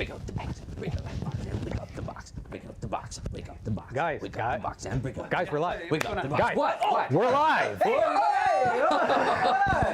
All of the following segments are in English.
Break out the box. Break out the box. Break out the box. Break out the box. Break out the box. Guys, break out the box and break out. Guys, we're live. Break out the box. Guys, What? we're live.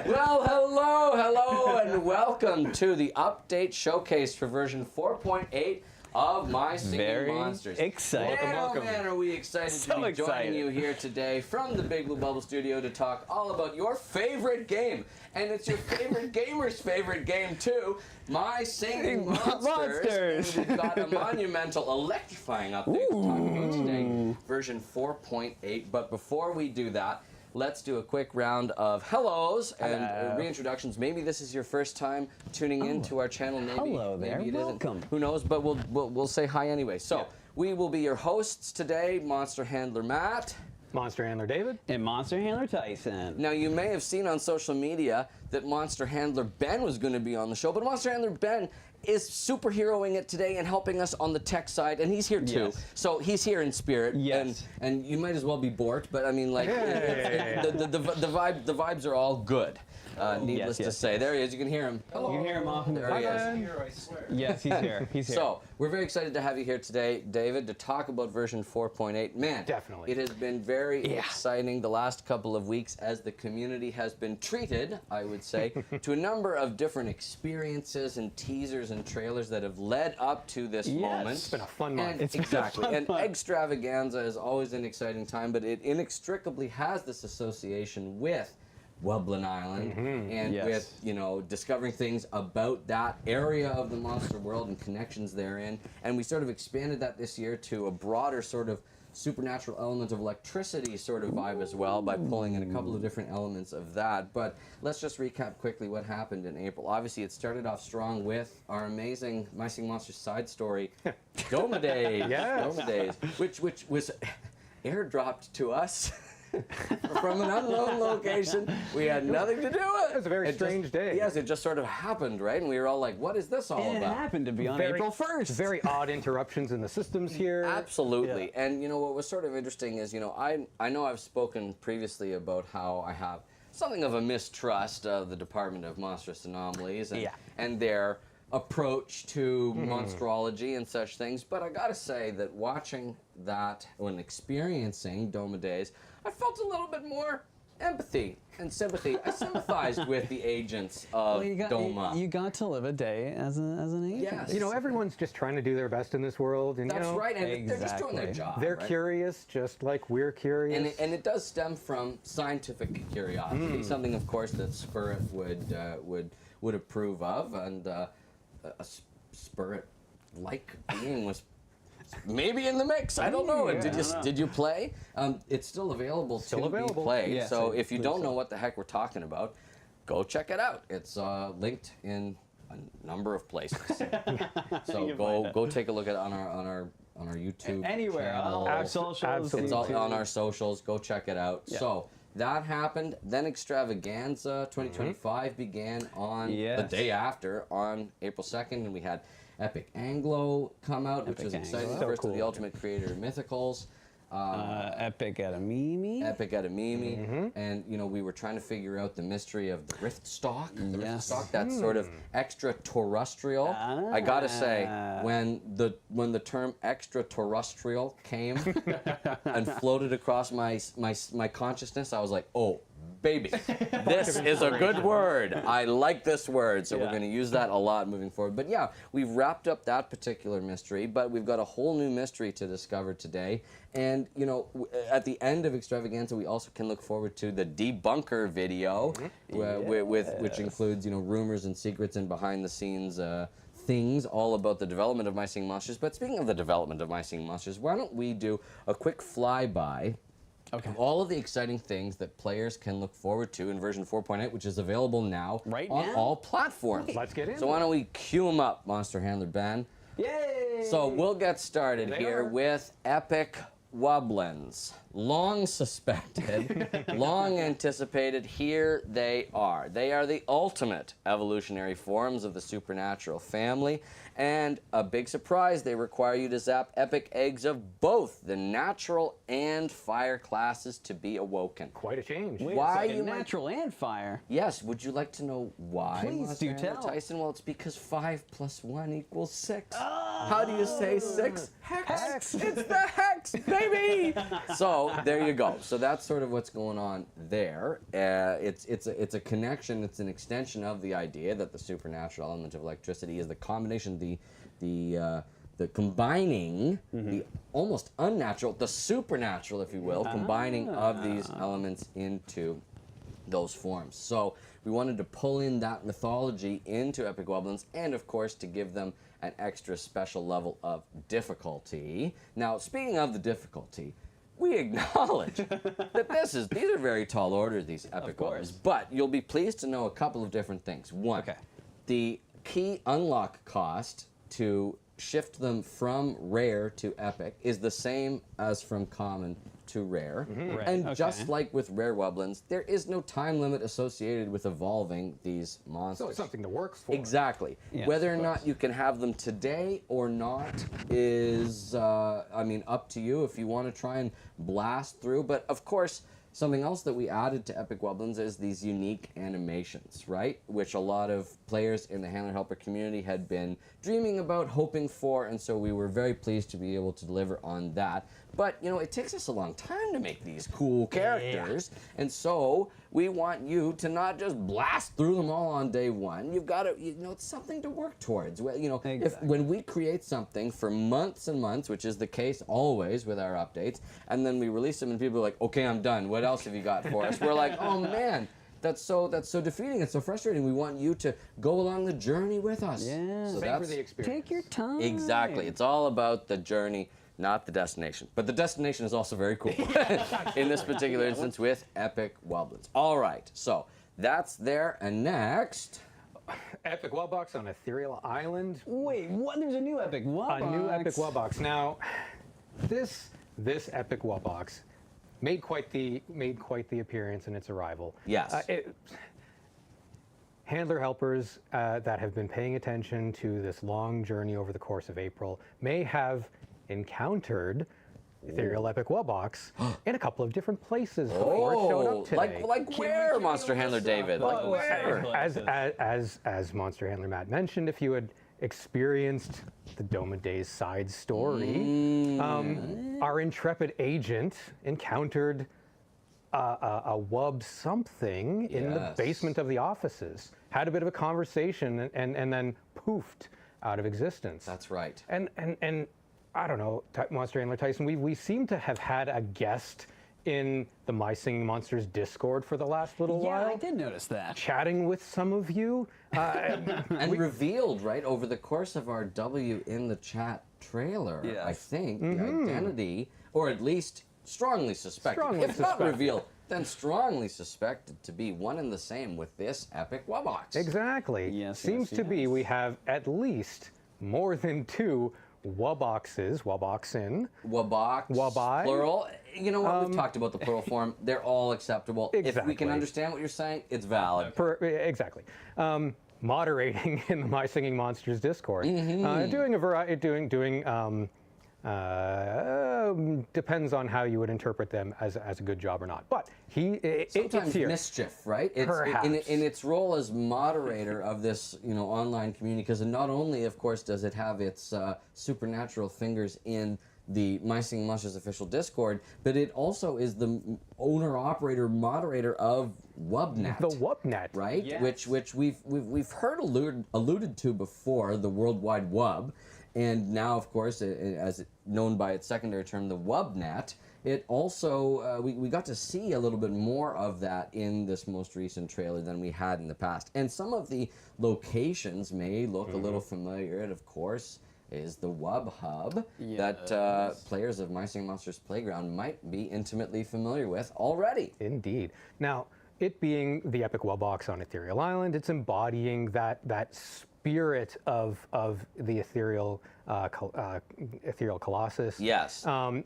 Well, hello, and welcome to the update showcase for version 4.8 of My Singing Monsters. Excited. Man, man, are we excited to be joining you here today from the Big Blue Bubble Studio to talk all about your favorite game. And it's your favorite gamer's favorite game, too, My Singing Monsters. And we've got a monumental, electrifying update to talk about today, version 4.8. But before we do that, let's do a quick round of hellos and reintroductions. Maybe this is your first time tuning in to our channel. Maybe, hello there. Maybe it Welcome. isn't. Who knows? But we'll say hi anyway. So we will be your hosts today, Monster Handler Matt. Monster Handler David. And Monster Handler Tyson. Now, you may have seen on social media that Monster Handler Ben was going to be on the show, but Monster Handler Ben is superheroing it today and helping us on the tech side, and he's here too. Yes. So he's here in spirit. Yes. And you might as well be Bort, but I mean, like, the vibes are all good. Needless to say. There he is. You can hear him. You can hear him off in the There he is. Here, I swear. Yes, he's here. He's here. So, we're very excited to have you here today, David, to talk about version 4.8. Man, Definitely. it has been very exciting the last couple of weeks as the community has been treated, I would say, to a number of different experiences and teasers and trailers that have led up to this moment. It's been a fun month. And exactly. And Extravaganza is always an exciting time, but it inextricably has this association with Wublin Island and with, you know, discovering things about that area of the monster world and connections therein. And we sort of expanded that this year to a broader sort of supernatural element of electricity sort of vibe as well by pulling in a couple of different elements of that. But let's just recap quickly what happened in April. Obviously, it started off strong with our amazing My Singing Monsters side story, Doma Days, Doma Days, which was airdropped to us from an unknown location. We had nothing to do with it. It was a very strange day. Yes, it just sort of happened, right? And we were all like, what is this all And it about? happened to be on April 1st. Very odd interruptions in the systems here. Absolutely. And, you know, what was sort of interesting is, you know, I know I've spoken previously about how I have something of a mistrust of the Department of Monstrous Anomalies and their approach to monstrology and such things, but I gotta say that watching that when experiencing Doma Days, I felt a little bit more empathy and sympathy. I sympathized with the agents of Doma. You got to live a day as an agent. Yes. You know, everyone's just trying to do their best in this world. And, That's you know, right, and they're just doing their job. They're right? curious, just like we're curious. And it does stem from scientific curiosity, something, of course, that Spirit would approve of, and a Spirit-like being was maybe in the mix. I don't know. Did you play? It's still available to be played. Yes, so I if you believe don't know so. what the heck we're talking about, go check it out. It's linked in a number of places. So go take a look at it on our YouTube Anywhere, channel. on our socials. Absolutely. It's all on our socials. Go check it out. Yeah. So that happened. Then Extravaganza 2025 began on the day after, on April 2nd, and we had Epic Anglo come out, which was exciting. So First of the cool. Ultimate Creator Mythicals. Epic at a Mimi. Epic at a Mimi, and you know, we were trying to figure out the mystery of the Rift Stock. The Rift Stock, that's sort of extraterrestrial. I gotta say, when the term extraterrestrial came and floated across my consciousness, I was like, oh, baby, this is a good word. I like this word, so we're going to use that a lot moving forward. But yeah, we've wrapped up that particular mystery, but we've got a whole new mystery to discover today. And, you know, at the end of Extravaganza, we also can look forward to the debunker video, which includes, you know, rumors and secrets and behind-the-scenes things all about the development of My Singing Monsters. But speaking of the development of My Singing Monsters, why don't we do a quick flyby of all of the exciting things that players can look forward to in version 4.8, which is available now on all platforms. Let's get in. So why don't we cue them up, Monster Handler Ben? Yay! So we'll get started here with Epic Wublins. Long suspected, long anticipated, here they are. They are the ultimate evolutionary forms of the supernatural family, And a big surprise, they require you to zap epic eggs of both the natural and fire classes to be awoken. Quite a change. Wait Why a second, you might- natural and fire? Yes, would you like to know why? Please Monster do Handler tell. Tyson? Well, it's because 5 + 1 = 6. How do you say 6? Hex. It's the hex, baby. So there you go. So that's sort of what's going on there. It's a connection. It's an extension of the idea that the supernatural element of electricity is the combination, the combining, the almost unnatural, the supernatural, if you will, combining of these elements into those forms. So we wanted to pull in that mythology into Epic Wublins, and of course to give them an extra special level of difficulty. Now, speaking of the difficulty, we acknowledge that these are very tall orders, these Epic Wublins, but you'll be pleased to know a couple of different things. One, the key unlock cost to shift them from rare to epic is the same as from common to rare. Right, And just like with rare Wublins, there is no time limit associated with evolving these monsters. So it's something that works for. Exactly. Yes, Whether or of not you can have them today or not is, I mean, up to you if you want to try and blast through. But of course, something else that we added to Epic Wublins is these unique animations, right? Which a lot of players in the Handler Helper community had been dreaming about, hoping for, and so we were very pleased to be able to deliver on that. But, you know, it takes us a long time to make these cool characters, and so we want you to not just blast through them all on day one. You've got to, you know, it's something to work towards. Well, you know, when we create something for months and months, which is the case always with our updates, and then we release them and people are like, okay, I'm done. What else have you got for us? We're like, oh man, that's so defeating. It's so frustrating. We want you to go along the journey with us. Yeah. So Same for the experience. Take your time. Exactly. It's all about the journey, not the destination. But the destination is also very cool in this particular instance with Epic Wublins. All right, so that's there. And next, Epic Wubbox on Ethereal Island. Wait, what? There's a new Epic Wubbox. A new Epic Wubbox. Now, this Epic Wubbox made quite the appearance in its arrival. Yes. Handler helpers that have been paying attention to this long journey over the course of April may have encountered Ethereal Epic Wubbox in a couple of different places before it showed up today. like where, Monster Handler David? Like where? As Monster Handler Matt mentioned, if you had experienced the Dome of Days side story, our intrepid agent encountered a wub something in the basement of the offices, had a bit of a conversation, and then poofed out of existence. That's right. And I don't know, Monster Handler Tyson, we seem to have had a guest in the My Singing Monsters Discord for the last little while. Yeah, I did notice that. Chatting with some of you. And revealed, right, over the course of our W in the Chat trailer, Yes. I think, the identity, or at least strongly suspected, Strongly if not suspected. revealed, then strongly suspected to be one and the same with this Epic Wubbox. Exactly. Yes, Seems yes, to be yes. we have at least more than 2 Wubboxes, Wubboxin. Wubbox, Wubbi. plural. You know what? We've talked about the plural form. They're all acceptable. If we Exactly. can understand what you're saying, it's valid. Exactly. Moderating in the My Singing Monsters Discord, doing a variety, depends on how you would interpret them as a good job or not. But it's Sometimes here. mischief, right? It's Perhaps. in its role as moderator of this, you know, online community, because not only, of course, does it have its supernatural fingers in the My Singing Monsters official Discord, but it also is the owner, operator, moderator of Wubnet. The Wubnet, right? Yes. Which we've heard alluded to before, the World Wide Wub, and now, of course, as known by its secondary term, the Wubnet. It also we got to see a little bit more of that in this most recent trailer than we had in the past, and some of the locations may look a little familiar. And of course, is the Wub Hub that players of My Singing Monsters Playground might be intimately familiar with already. Indeed. Now, it being the Epic Wubbox on Ethereal Island, it's embodying that spirit of the ethereal colossus. Yes. And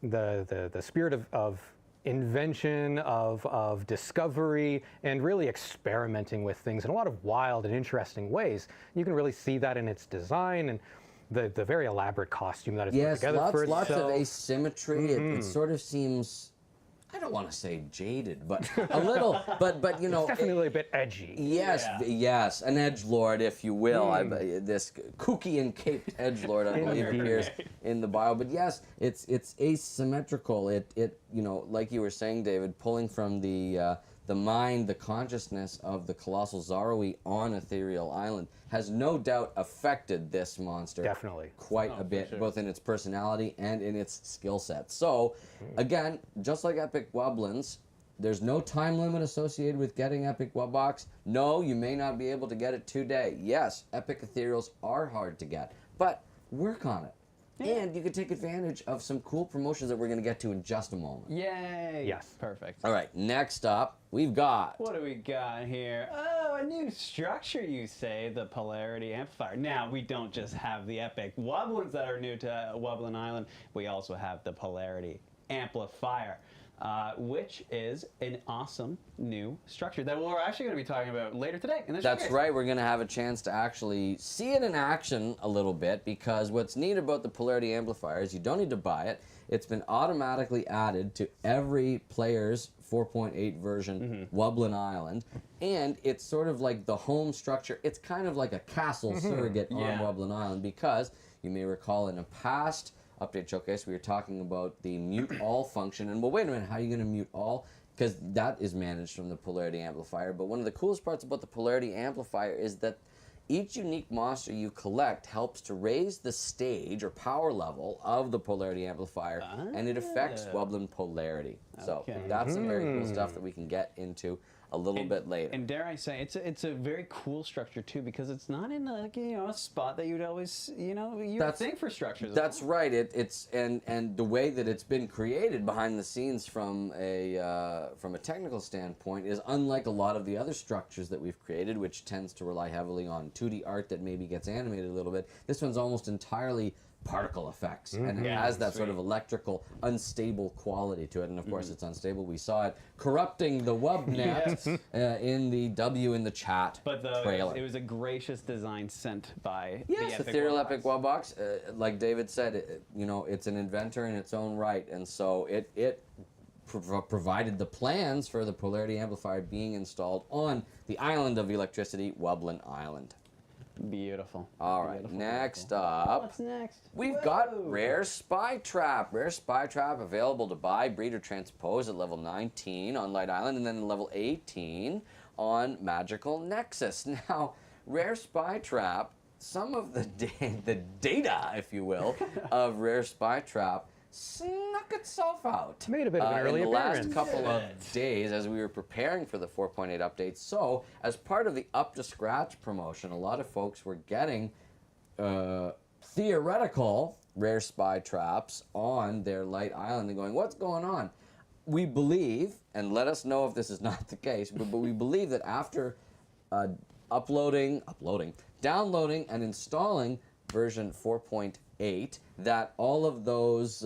the spirit of invention, of discovery, and really experimenting with things in a lot of wild and interesting ways. You can really see that in its design and the very elaborate costume that it's put together for itself. Lots of asymmetry. It sort of seems, I don't want to say jaded, but a little, but you know, It's definitely a bit edgy. Yes, yes, an edgelord, if you will. This kooky and caped edgelord, I believe, appears in the bio. But yes, it's asymmetrical. It you know, like you were saying, David, pulling from the mind, the consciousness of the colossal Zaroi on Ethereal Island has no doubt affected this monster quite a bit, both in its personality and in its skill set. So, again, just like Epic Wublins, there's no time limit associated with getting Epic Wubbox. No, you may not be able to get it today. Yes, Epic Ethereals are hard to get, but work on it. And you can take advantage of some cool promotions that we're going to get to in just a moment. Yay! Yes. Perfect. All right, next up, we've got... What do we got here? Oh, a new structure, you say, the Polarity amplifier. Now, we don't just have the epic Wublins that are new to Wublin Island. We also have the Polarity amplifier, which is an awesome new structure that we're actually going to be talking about later today in the show. That's right. We're going to have a chance to actually see it in action a little bit, because what's neat about the Polarity amplifier is you don't need to buy it. It's been automatically added to every player's 4.8 version Wublin Island, and it's sort of like the home structure. It's kind of like a castle surrogate on Wublin Island, because you may recall in a past update showcase we were talking about the mute all function, and well, wait a minute, how are you going to mute all? Because that is managed from the Polarity amplifier. But one of the coolest parts about the Polarity amplifier is that each unique monster you collect helps to raise the stage or power level of the Polarity amplifier, and it affects Wublin polarity. So that's some very cool stuff that we can get into a little bit later. And dare I say, it's a very cool structure too, because it's not in a spot that you'd always you would think for structures. That's right. It's the way that it's been created behind the scenes from a technical standpoint is unlike a lot of the other structures that we've created, which tends to rely heavily on 2D art that maybe gets animated a little bit. This one's almost entirely particle effects, and it has that sort of electrical, unstable quality to it. And of course, it's unstable. We saw it corrupting the WubNet in the W in the chat trailer. It was a gracious design sent by the Epic Ethereal Wubbox. Epic Wubbox. Like David said, it's an inventor in its own right, and so it provided the plans for the Polarity amplifier being installed on the island of electricity, Wublin Island. Beautiful. All right, Beautiful, next up, what's next? we've got Rare Spy Trap. Rare Spy Trap available to buy, breed, or transpose at level 19 on Light Island, and then level 18 on Magical Nexus. Now, Rare Spy Trap, some of the data, if you will, of Rare Spy Trap snuck itself out. Made a bit of an early in the appearance. last couple of days as we were preparing for the 4.8 update. So, as part of the Up to Scratch promotion, a lot of folks were getting theoretical Rare Spy Traps on their Light Island and going, what's going on? We believe, and let us know if this is not the case, but we believe that after downloading and installing version 4.8, that all of those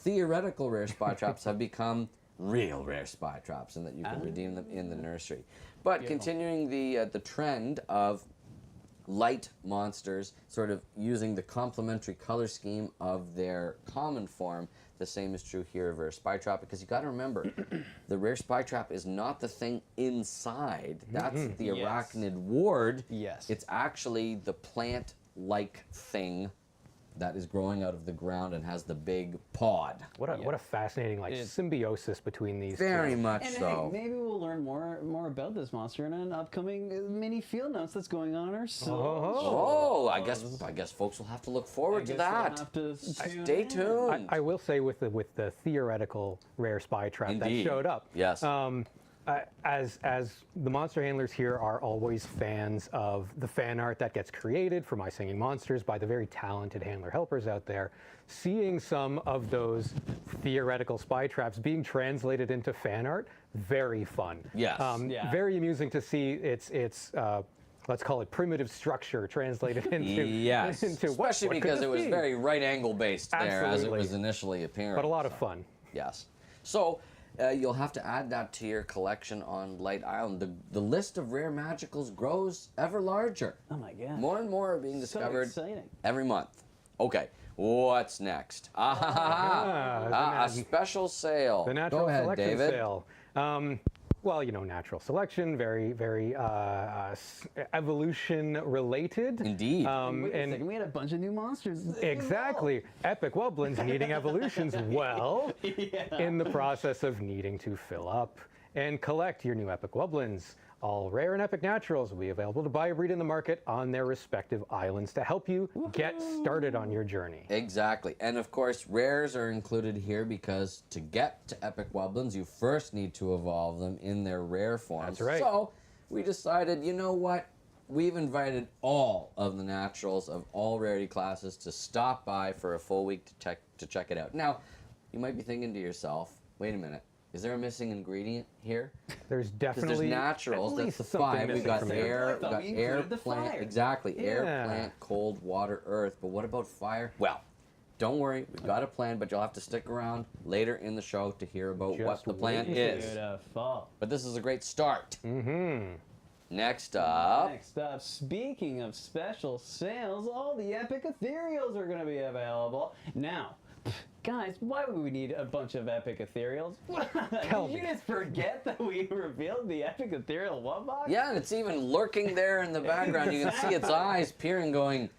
theoretical Rare Spy Traps have become real Rare Spy Traps, and that you can redeem them in the nursery. But continuing the trend of light monsters sort of using the complementary color scheme of their common form, the same is true here of Rare Spy Trap, because you got to remember, the Rare Spy Trap is not the thing inside. That's the arachnid ward. Yes. It's actually the plant-like thing that is growing out of the ground and has the big pod. What a fascinating symbiosis between these Very two. much And so. hey, maybe we'll learn more about this monster in an upcoming mini field notes that's going on our site. I guess folks will have to look forward to that. Stay tuned. I will say with the theoretical Rare Spy Trap Indeed. that showed up. Yes. As the monster handlers here are always fans of the fan art that gets created for My Singing Monsters by the very talented handler helpers out there, seeing some of those theoretical spy traps being translated into fan art, very fun. Yes. Very amusing to see its let's call it primitive structure translated into especially because it was very right angle based there as it Absolutely. was initially appearing. But a lot of fun. Yes. So you'll have to add that to your collection on Light Island. The list of rare magicals grows ever larger. Oh my god. More and more are being So discovered exciting. every month. Okay, what's next? A special sale. The natural Go ahead, selection David. sale. Well, you know, natural selection, very, very evolution related. Indeed. Wait a second, we had a bunch of new monsters. Exactly. Epic Wublins needing evolutions well in the process of needing to fill up and collect your new Epic Wublins. All rare and epic naturals will be available to buy or breed in the market on their respective islands to help you get started on your journey. Exactly. And of course, rares are included here because to get to Epic Wublins, you first need to evolve them in their rare forms. That's right. So we decided, you know what? We've invited all of the naturals of all rarity classes to stop by for a full week to check it out. Now, you might be thinking to yourself, wait a minute. Is there a missing ingredient here? There's Because definitely there's naturals. at That's least the something 5. We've missing got from air, here. we've got We air, included the plant. fire. Exactly. Air, Yeah. plant, cold, water, earth. But what about fire? Well, don't worry. We've got a plan, but you'll have to stick around later in the show to hear about what Just the plan wait. is. Beautiful. But this is a great start. Mm-hmm. Next up, Next up, speaking of special sales, all the epic ethereals are going to be available. Now, guys, why would we need a bunch of epic ethereals? Tell Did you me. just forget that we revealed the epic ethereal Wubbox? yeah, and it's even lurking there in the background. You can see its eyes peering, going,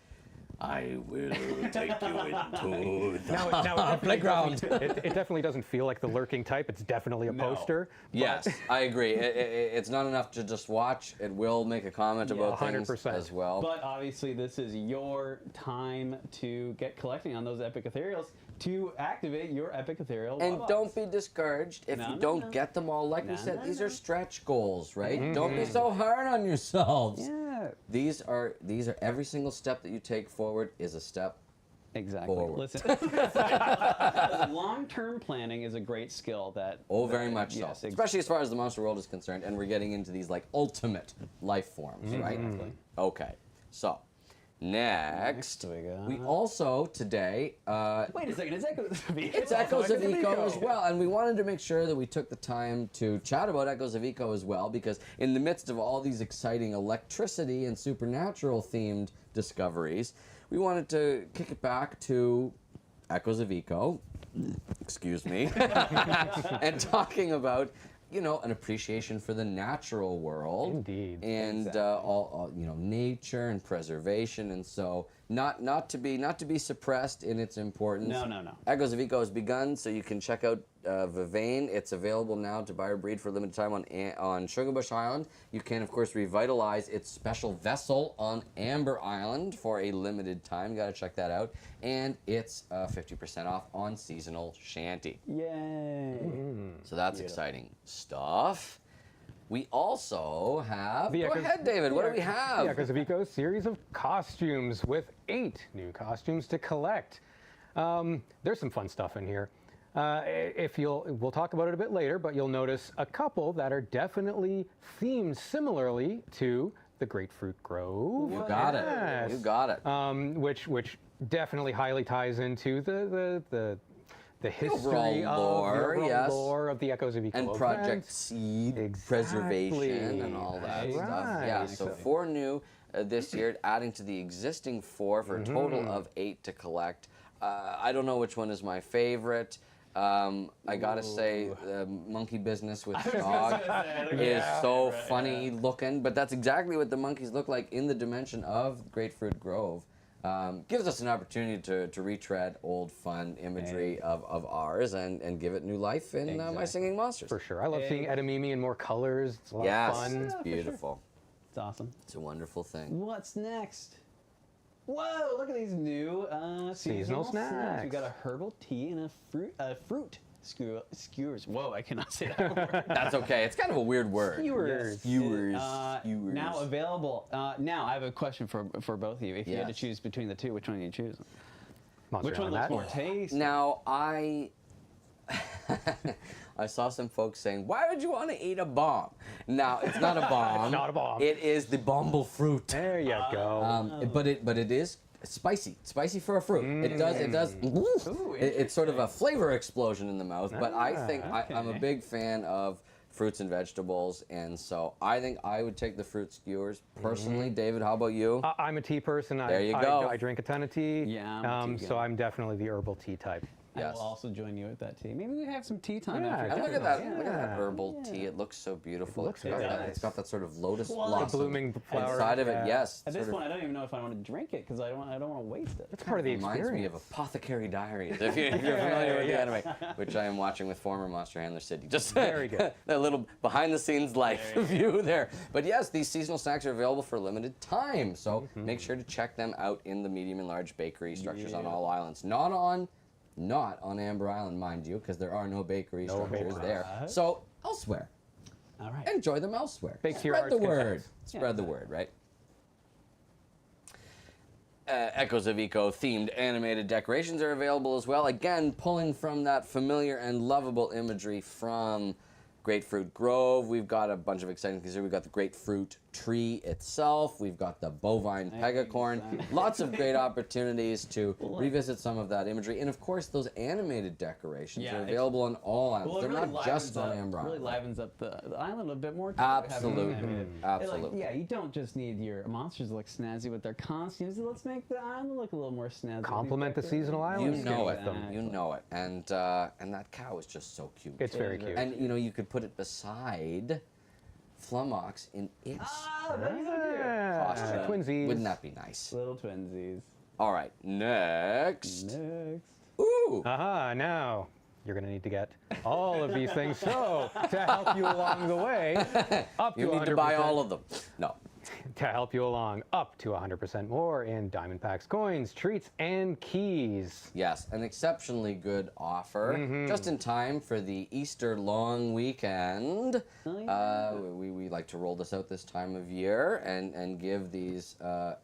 I will take you into the Now playground. it definitely doesn't feel like the lurking type. It's definitely a poster. but- Yes, I agree. It's not enough to just watch. It will make a comment about things 100%. as well. But obviously, this is your time to get collecting on those epic ethereals to activate your epic ethereal And Wubbox. don't be discouraged if No, you no, don't no. get them all. Like we No, said, no, these no. are stretch goals, right? Mm-hmm. Don't be so hard on yourselves. Yeah. These are every single step that you take forward is a step. Exactly. Forward. Listen, long-term planning is a great skill that. Oh, very much so. Yes, Especially as far as the monster world is concerned, and we're getting into these like ultimate life forms, right? Exactly. Okay, so next we got- we also today. Wait a second, it's Echoes of Eco. It's Echoes of Eco as well, and we wanted to make sure that we took the time to chat about Echoes of Eco as well, because in the midst of all these exciting electricity and supernatural themed discoveries, we wanted to kick it back to Echoes of Eco, excuse me, and talking about, you know, an appreciation for the natural world. Indeed. And all you know, nature and preservation, and so not to be suppressed in its importance. No. Echoes of Eco has begun, so you can check out Vivane. It's available now to buy or breed for a limited time on Sugarbush Island. You can, of course, revitalize its special vessel on Amber Island for a limited time. You got to check that out. And it's 50% off on Seasonal Shanty. Yay. So that's exciting stuff. We also have. The Go Echoes- ahead, David. What do we The have? Echoes of Eco series of costumes with 8 new costumes to collect. There's some fun stuff in here. We'll talk about it a bit later, but you'll notice a couple that are definitely themed similarly to the Grapefruit Grove. You got Yes. it. You got it. Which definitely highly ties into the history overall of lore, the overall yes. lore of the Echoes of Eco And event. Project Seed preservation Exactly. and all that Right. stuff. Yeah, so Exactly. 4 new this year, adding to the existing 4 for a total of 8 to collect. I don't know which one is my favorite. I gotta say, the monkey business with dog is so funny looking, but that's exactly what the monkeys look like in the dimension of Grapefruit Grove. Gives us an opportunity to retread old fun imagery of ours and give it new life in My Singing Monsters. For sure. I love seeing Edamame in more colors. It's a lot Yes, of fun. it's beautiful. It's awesome. It's a wonderful thing. What's next? Whoa, look at these new seasonal snacks. We got a herbal tea and a fruit skewers. Whoa, I cannot say that word. That's okay. It's kind of a weird word. Skewers. Skewers. Now available. Now I have a question for both of you. If you had to Yes. choose between the two, which one do you choose? Monster Which one Island looks Matt. more tasty? Now, I saw some folks saying, why would you want to eat a bomb? Now, it's not a bomb. It's not a bomb. It is the bumble fruit. There you go. But it is spicy for a fruit. It's sort of a flavor explosion in the mouth. But I think I'm a big fan of fruits and vegetables, and so I think I would take the fruit skewers personally. David, how about you? I'm a tea person. There you go. I drink a ton of tea. Yeah, I'm a tea so guy. I'm definitely the herbal tea type. I Yes. will also join you with that tea. Maybe we have some tea time Yeah, after. And look at dinner. that! Look at that herbal tea. It looks so beautiful. looks It's got very that- nice. It's got that sort of lotus Well, the blossom blooming flower, inside of it. yeah. Yes. At this sort of point, I don't even know if I want to drink it because I don't want to waste it. It's part of the reminds experience. me of Apothecary Diaries, if you're familiar with the anime, which I am watching with former Monster Handler City. Just Very good. that little behind-the-scenes life view there. But yes, these seasonal snacks are available for a limited time, so make sure to check them out in the medium and large bakery structures on all islands. Not on Amber Island, mind you, because there are no bakery structures there. So elsewhere. All right. Enjoy them elsewhere. Bake to your Spread the heart's word. content. Spread the word, right? Echoes of Eco themed animated decorations are available as well. Again, pulling from that familiar and lovable imagery from Grapefruit Grove. We've got a bunch of exciting things here. We've got the grapefruit tree itself. We've got the bovine pegacorn. Lots of great opportunities to revisit some of that imagery. And of course, those animated decorations are available on all islands. Well, They're not just on Amber It really Island. livens up the island a bit more. Too, Absolutely. having it. Absolutely. Yeah, you don't just need your monsters to look snazzy with their costumes. Let's make the island look a little more snazzy. Complement the seasonal You island. know it. Exactly. You know it. And that cow is just so cute. It's very cute. And you know, you could put it beside Flummox in its costume. Twinsies. Wouldn't that be nice? Little twinsies. All right, next. Next. Ooh. Aha, now you're going to need to get all of these things. So, to help you along the way, up to You need to buy 100%. all of them. No. To help you along, up to 100% more in Diamond Packs, coins, treats, and keys. Yes, an exceptionally good offer. Just in time for the Easter long weekend. We like to roll this out this time of year and give these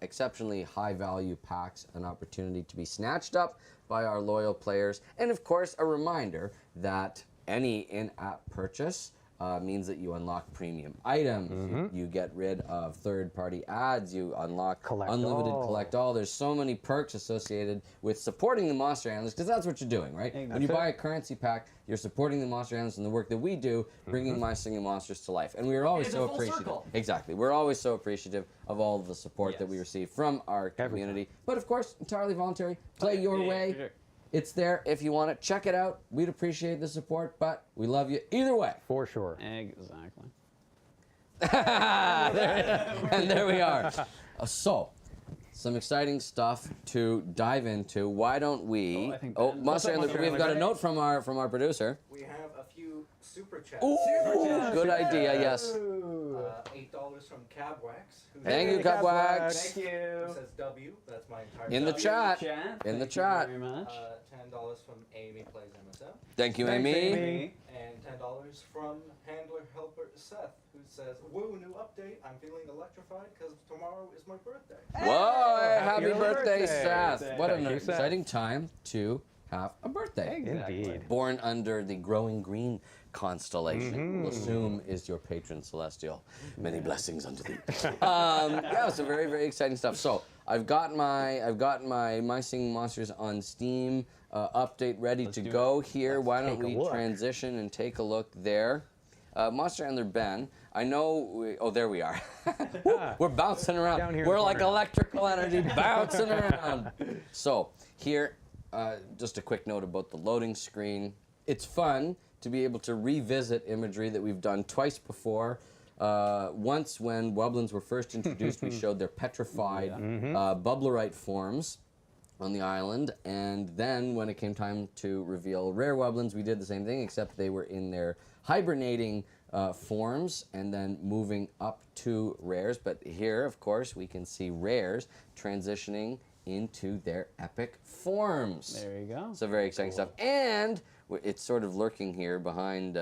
exceptionally high value packs an opportunity to be snatched up by our loyal players. And of course, a reminder that any in-app purchase means that you unlock premium items. You get rid of third-party ads. You unlock Collect unlimited all. collect all. There's so many perks associated with supporting the Monster Handlers, because that's what you're doing, right? When you buy a currency pack, you're supporting the Monster Handlers and the work that we do, bringing My Singing Monsters to life. And we are always It's a so full appreciative. circle. Exactly. We're always so appreciative of all of the support that we Yes. receive from our community. But of course, entirely voluntary. Play your way. Sure. It's there if you want it. Check it out. We'd appreciate the support, but we love you either way. For sure. Exactly. And there we are. So, some exciting stuff to dive into. Why don't we? Oh, I think Oh, Ben- Monster What's up, Handler, Monster we've got a Handler? note from our producer. We have a few super chats. Ooh, good idea. Yes. $8 from Cabwax. Who Thank you, Hey, Cupwax. Thank you. Who says W. That's my entire In the W. chat. Chat. In the Thank chat. You very much. $10 from Amy Plays MSM. Thank you, Thanks, Amy. Amy. And $10 from Handler Helper Seth, who says, "Woo, new update. I'm feeling electrified because tomorrow is my birthday." Whoa! Happy Happy birthday, birthday. Seth! What an Thank you, Seth. exciting time to have a birthday. Exactly. Indeed. Born under the growing green constellation, we'll assume is your patron celestial. Many blessings unto thee. Yeah, so very, very exciting stuff. So I've got my Singing Monsters on Steam update ready to do go here. Why don't take a we look. transition and take a look there? Monster Handler Ben, I know. Oh, there we are. Woo, we're bouncing around. Down here in We're the like corner. electrical energy bouncing around. So here, just a quick note about the loading screen. It's fun to be able to revisit imagery that we've done twice before. Once when Wublins were first introduced, we showed their petrified bubblerite forms on the island, and then when it came time to reveal rare Wublins, we did the same thing, except they were in their hibernating forms and then moving up to rares. But here, of course, we can see rares transitioning into their epic forms. There you go. So very exciting stuff, and it's sort of lurking here behind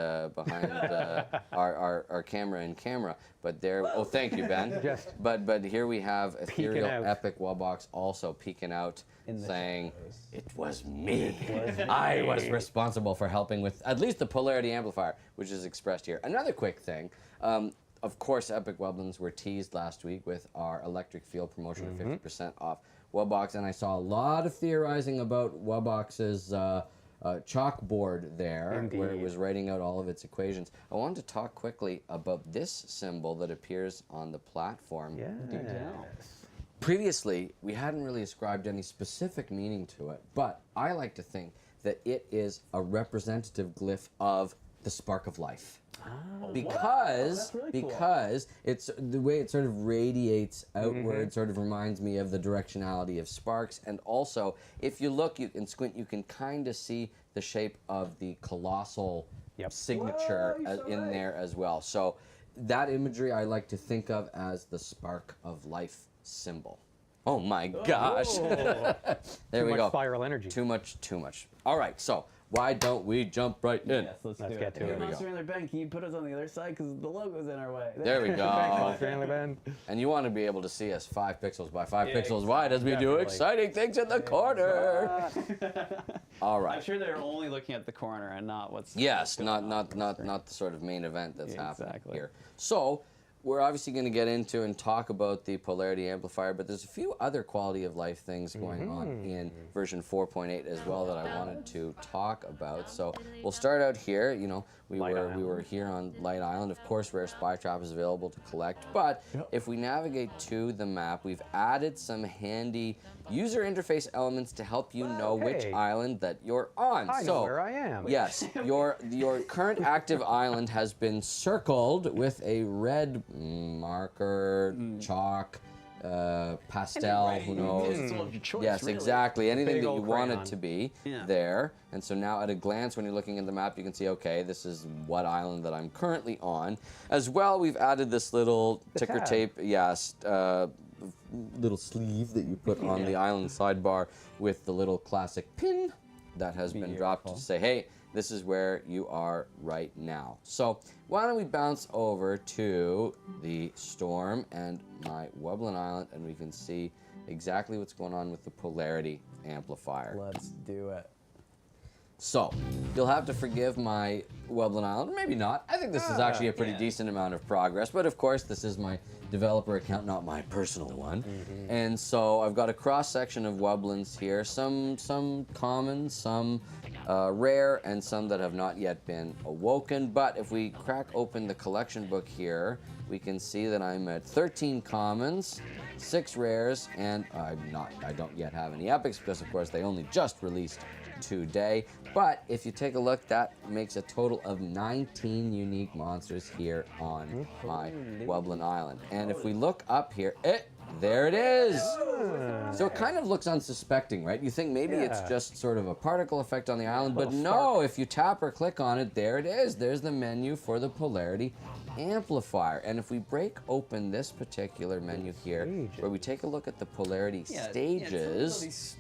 our camera in camera. But there, oh, thank you, Ben. Just But here we have ethereal out. epic Wubbox also peeking out, In the saying, shadows. "It was me. I was responsible for helping with at least the polarity amplifier," which is expressed here. Another quick thing. Of course, Epic Wublins were teased last week with our electric field promotion of 50% off Wubbox, and I saw a lot of theorizing about Wubbox's chalkboard there, where it was writing out all of its equations. I wanted to talk quickly about this symbol that appears on the platform. Yes. Previously, we hadn't really ascribed any specific meaning to it, but I like to think that it is a representative glyph of the spark of life. Because it's the way it sort of radiates outward, sort of reminds me of the directionality of sparks, and also if you look, you can squint, you can kind of see the shape of the colossal signature in there as well. So that imagery I like to think of as the spark of life symbol. Oh my gosh! There we go. Too much spiral energy. Too much. All right, so why don't we jump right in? Yes, let's get to it. Monster Handler Ben, can you put us on the other side because the logo's in our way? There we go. Monster Handler Ben. And you want to be able to see us 5 pixels by 5 pixels wide as we do exciting things in the corner. All right. I'm sure they're only looking at the corner and not what's. Yes, not the sort of main event that's happening exactly. here. So we're obviously going to get into and talk about the polarity amplifier, but there's a few other quality of life things going on in version 4.8 as well that I wanted to talk about. So we'll start out here. You know, we were here on Light Island. Of course, Rare Spy Trap is available to collect, but if we navigate to the map, we've added some handy user interface elements to help you know which island that you're on. I know where I am. Yes, your current active island has been circled with a red marker, chalk, pastel, who knows. It's of your choice, Yes, really. exactly. Anything Big that you old want it crayon. to be Yeah. there. And so now at a glance, when you're looking at the map, you can see, okay, this is what island that I'm currently on. As well, we've added this little ticker tab. tape, little sleeve that you put on the island sidebar with the little classic pin that has been dropped to say, hey, this is where you are right now. So why don't we bounce over to the storm and my Wublin Island, and we can see exactly what's going on with the polarity amplifier. Let's do it. So you'll have to forgive my Wublin Island, or maybe not. I think this is actually a pretty decent amount of progress, but of course this is my developer account, not my personal one. And so I've got a cross section of Wublins here, some common, some rare, and some that have not yet been awoken. But if we crack open the collection book here, we can see that I'm at 13 commons, 6 rares, and I don't yet have any epics because of course they only just released today. But if you take a look, that makes a total of 19 unique monsters here on my Wublin Island. And if we look up here, there it is. So it kind of looks unsuspecting, right? You think maybe it's just sort of a particle effect on the island, but no, if you tap or click on it, there it is. There's the menu for the polarity amplifier. And if we break open this particular menu here, where we take a look at the polarity stages,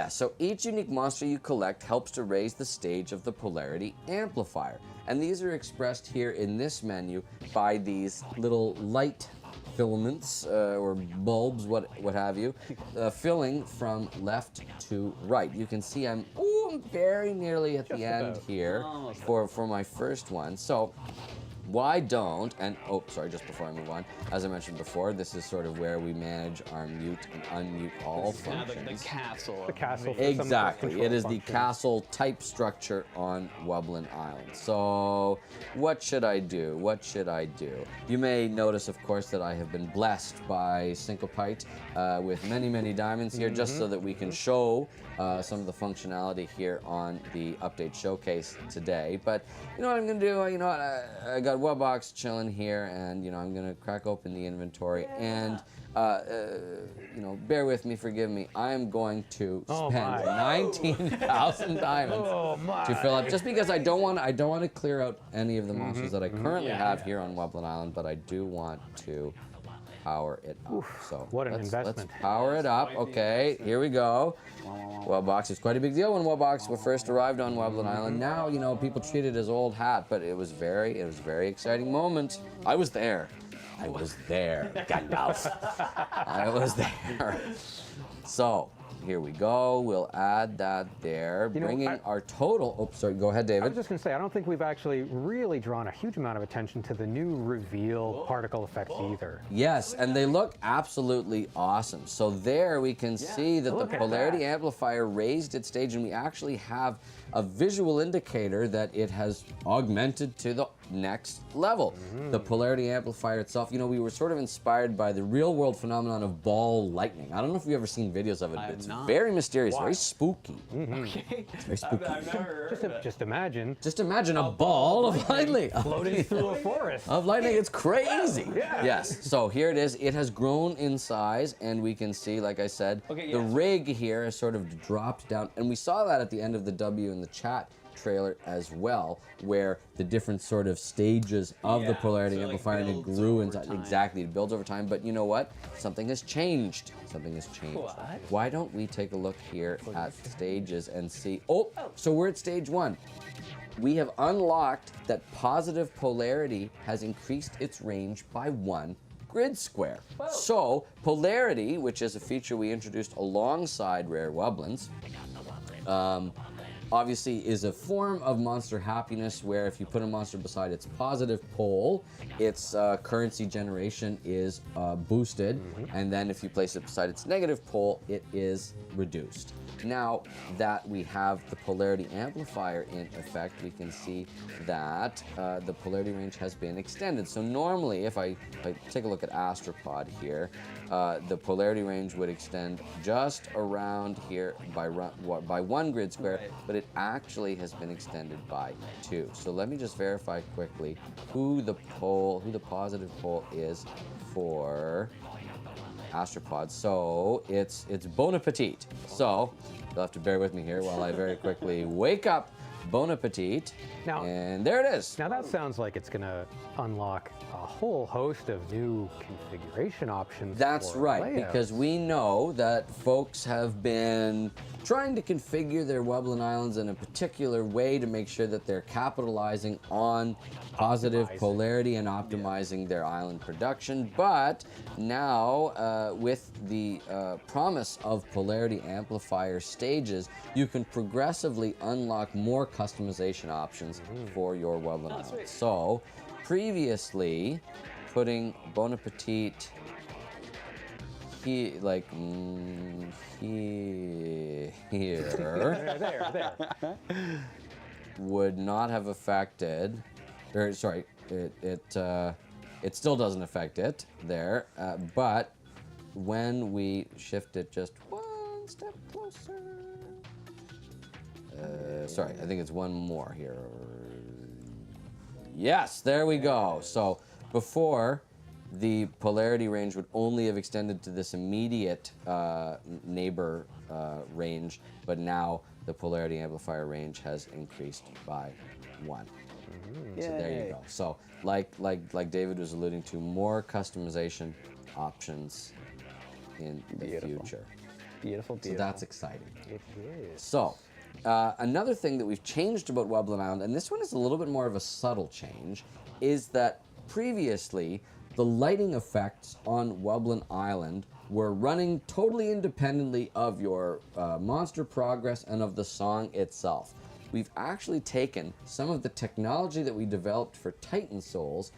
so each unique monster you collect helps to raise the stage of the polarity amplifier. And these are expressed here in this menu by these little light filaments or bulbs, what have you, filling from left to right. You can see I'm very nearly at the end here for my first one. So why don't, and just before I move on, as I mentioned before, this is sort of where we manage our mute and unmute all functions. The castle. The castle. For Exactly. some It is the functions. castle type structure on Wublin Island. So what should I do? What should I do? You may notice, of course, that I have been blessed by Syncopite with many, many diamonds here, just so that we can show some of the functionality here on the update showcase today. But you know what I'm going to do? You know what? I got Wubbox chilling here, and you know I'm going to crack open the inventory and bear with me, forgive me. I am going to spend 19,000 diamonds to fill up, just because I don't want to clear out any of the monsters that I currently have here on Wublin Island, but I do want to power it up. So what an let's investment. power it up. Okay, here we go. Wubbox is quite a big deal when Wubbox first arrived on Wublin Island. Now, you know, people treat it as old hat, but it was a very exciting moment. I was there. Gandalf. I was there. So here we go. We'll add that there, You know, bringing our total. Oh, sorry. Go ahead, I David. was just going to say, I don't think we've actually really drawn a huge amount of attention to the new reveal particle effects either. Yes, and they look absolutely awesome. So there we can see that the look at polarity that. amplifier raised its stage, and we actually have a visual indicator that it has augmented to the next level. The polarity amplifier itself, you know, we were sort of inspired by the real world phenomenon of ball lightning. I don't know if you've ever seen videos of it, but it's very mysterious, very spooky. Okay. Very spooky. I've never heard of it. Just imagine Just imagine a ball of lightning. floating through a forest. Of lightning, it's crazy. Yeah. Yes, so here it is. It has grown in size, and we can see, like I said, Okay, the yes. rig here has sort of dropped down, and we saw that at the end of the W in the chat trailer as well, where the different sort of stages of the Yeah, polarity so it, like, amplifier, and it builds grew over inside. time. Exactly, it builds over time, but you know what? Something has changed. Something has changed. What? Why don't we take a look here at stages and see? Oh, so we're at stage 1. We have unlocked that positive polarity has increased its range by 1 grid square. So polarity, which is a feature we introduced alongside Rare Wublins, obviously is a form of monster happiness where if you put a monster beside its positive pole, its currency generation is boosted, and then if you place it beside its negative pole, it is reduced. Now that we have the polarity amplifier in effect, we can see that the polarity range has been extended. So normally, if I take a look at Astropod here, the polarity range would extend just around here by 1 grid square, but it actually has been extended by 2. So let me just verify quickly who the positive pole is for Astropod. So it's Bon Appetit. So you'll have to bear with me here while I very quickly wake up Bon Appetit. Now- And there it is. Now that sounds like it's going to unlock a whole host of new configuration options. That's for right, layouts. because we know that folks have been trying to configure their Wublin Islands in a particular way to make sure that they're capitalizing on positive Optimizing. polarity and optimizing their island production. But now, with the promise of polarity amplifier stages, you can progressively unlock more customization options for your Wublin Island. sweet. So, previously, putting Bon Appetit here, there. would not have affected, or sorry, it still doesn't affect it there, but when we shift it just 1 step closer, sorry, I think it's 1 more here. Yes, there we go. So before, the polarity range would only have extended to this immediate neighbor range, but now the polarity amplifier range has increased by 1. So there you Yay. go. So like David was alluding to, more customization options in the Beautiful. future. Beautiful, So beautiful. that's exciting. It is. So, another thing that we've changed about Wublin Island, and this one is a little bit more of a subtle change, is that previously the lighting effects on Wublin Island were running totally independently of your monster progress and of the song itself. We've actually taken some of the technology that we developed for Titan Souls,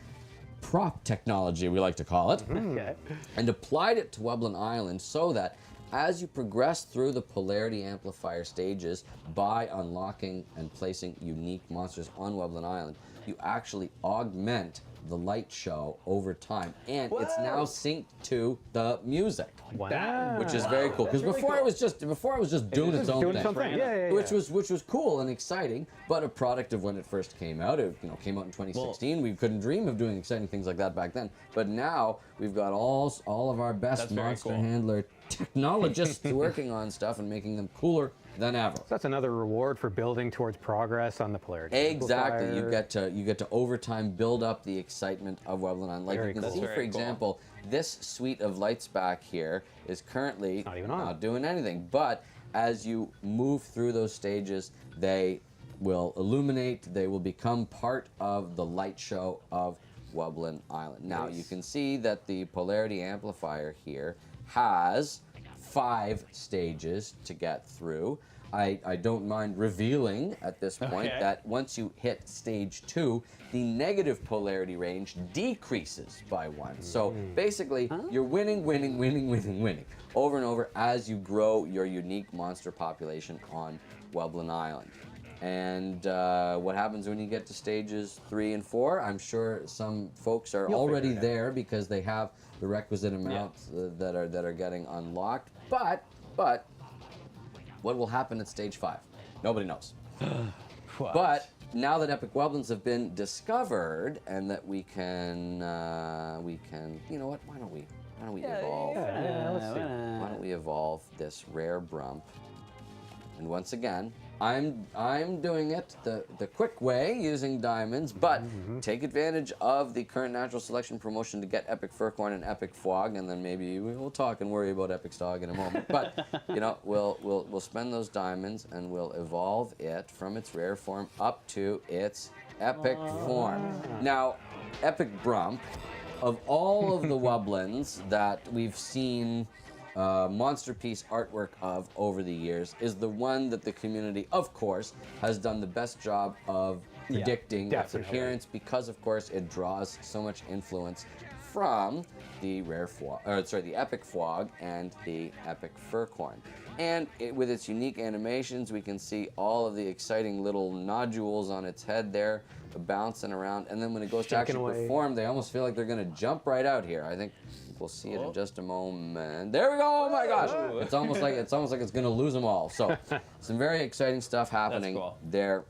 prop technology we like to call it, Okay. and applied it to Wublin Island so that as you progress through the polarity amplifier stages by unlocking and placing unique monsters on Wublin Island, you actually augment the light show over time, and it's now synced to the music, Wow. which is very cool. Because before it was just doing its own Doing thing, something. Yeah. which was cool and exciting, but a product of when it first came out. It came out in 2016. We couldn't dream of doing exciting things like that back then. But now we've got all of our best That's very monster cool. handler technologists working on stuff and making them cooler than ever. That's another reward for building towards progress on the polarity. Exactly. amplifier. You get to over time build up the excitement of Wublin Island. Like Very you can cool. see, That's for very cool. example, this suite of lights back here is currently Not even on. not doing anything. But as you move through those stages, they will illuminate. They will become part of the light show of Wublin Island. Now you can see that the polarity amplifier here has 5 stages to get through. I don't mind revealing at this point that once you hit stage 2, the negative polarity range decreases by 1. So basically, you're winning over and over as you grow your unique monster population on Wublin Island. And what happens when you get to stages 3 and 4? I'm sure some folks are already there because they have the requisite amounts that are getting unlocked. But what will happen at stage 5? Nobody knows. But now that epic wublins have been discovered and that we can, you know what? Why don't we evolve? Let's see. Why don't we evolve this rare brump? And once again, I'm doing it the quick way using diamonds, but take advantage of the current natural selection promotion to get epic furcorn and epic fog, and then maybe we'll talk and worry about epic stog in a moment. But you know, we'll spend those diamonds and we'll evolve it from its rare form up to its epic form. Now, epic brump, of all of the wublins that we've seen monster piece artwork of over the years, is the one that the community, of course, has done the best job of predicting its appearance, because of course it draws so much influence from the the epic fog and the epic furcorn. And with its unique animations, we can see all of the exciting little nodules on its head there bouncing around, and then when it goes to actually perform, they almost feel like they're going to jump right out here. I think we'll see it in just a moment. There we go! Oh my gosh! It's almost like it's going to lose them all. So some very exciting stuff happening there.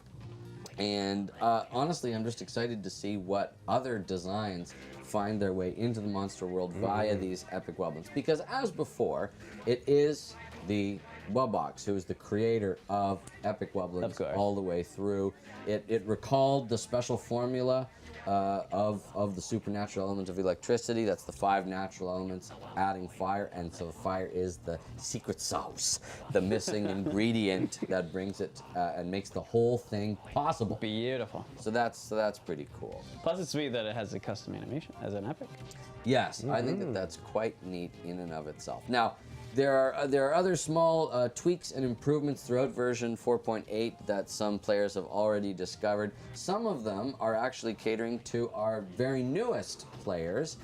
And honestly, I'm just excited to see what other designs find their way into the monster world via these epic wublins. Because as before, it is the Wubbox who is the creator of epic wublins all the way through. It recalled the special formula of the supernatural element of electricity. That's the 5 natural elements, adding fire, and so fire is the secret sauce, the missing ingredient that brings it and makes the whole thing possible. Beautiful. So that's pretty cool. Plus, it's sweet that it has a custom animation as an epic. Yes, I think that's quite neat in and of itself. Now, there are other small tweaks and improvements throughout version 4.8 that some players have already discovered. Some of them are actually catering to our very newest players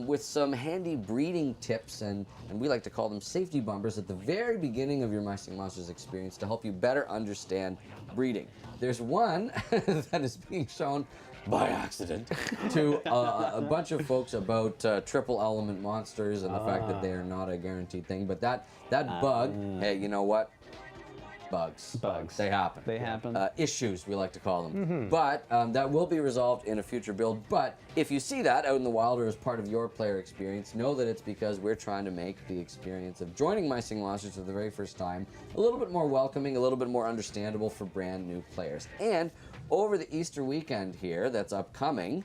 with some handy breeding tips, and we like to call them safety bumpers at the very beginning of your Mising Monsters experience to help you better understand breeding. There's one that is being shown by accident to a bunch of folks about triple element monsters and the fact that they are not a guaranteed thing. But that bug, hey, you know what? Bugs. They happen. They happen. Issues, we like to call them. But that will be resolved in a future build. But if you see that out in the wild or as part of your player experience, know that it's because we're trying to make the experience of joining Mising Monsters for the very first time a little bit more welcoming, a little bit more understandable for brand new players. And over the Easter weekend here that's upcoming,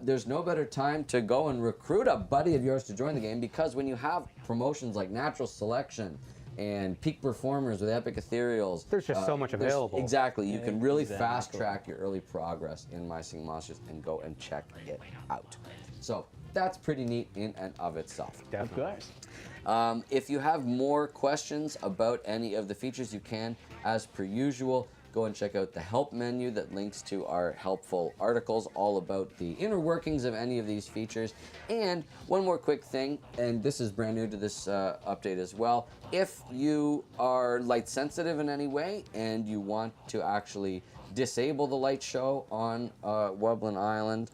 there's no better time to go and recruit a buddy of yours to join the game, because when you have promotions like Natural Selection and Peak Performers with Epic Ethereals, there's just so much available. Exactly. You can really fast track your early progress in Mising Monsters and go and check it out. So that's pretty neat in and of itself. Definitely. Of course. If you have more questions about any of the features, you can, as per usual, go and check out the help menu that links to our helpful articles all about the inner workings of any of these features. And one more quick thing, and this is brand new to this update as well. If you are light sensitive in any way and you want to actually disable the light show on Wublin Island,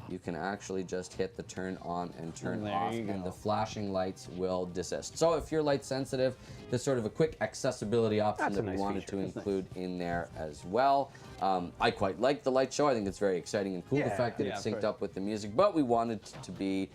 you can actually just hit the turn on and turn off, and the flashing lights will desist. So if you're light sensitive, there's sort of a quick accessibility option that we wanted to include in there as well. I quite like the light show. I think it's very exciting and cool, the fact that it's synced up with the music, but we wanted to be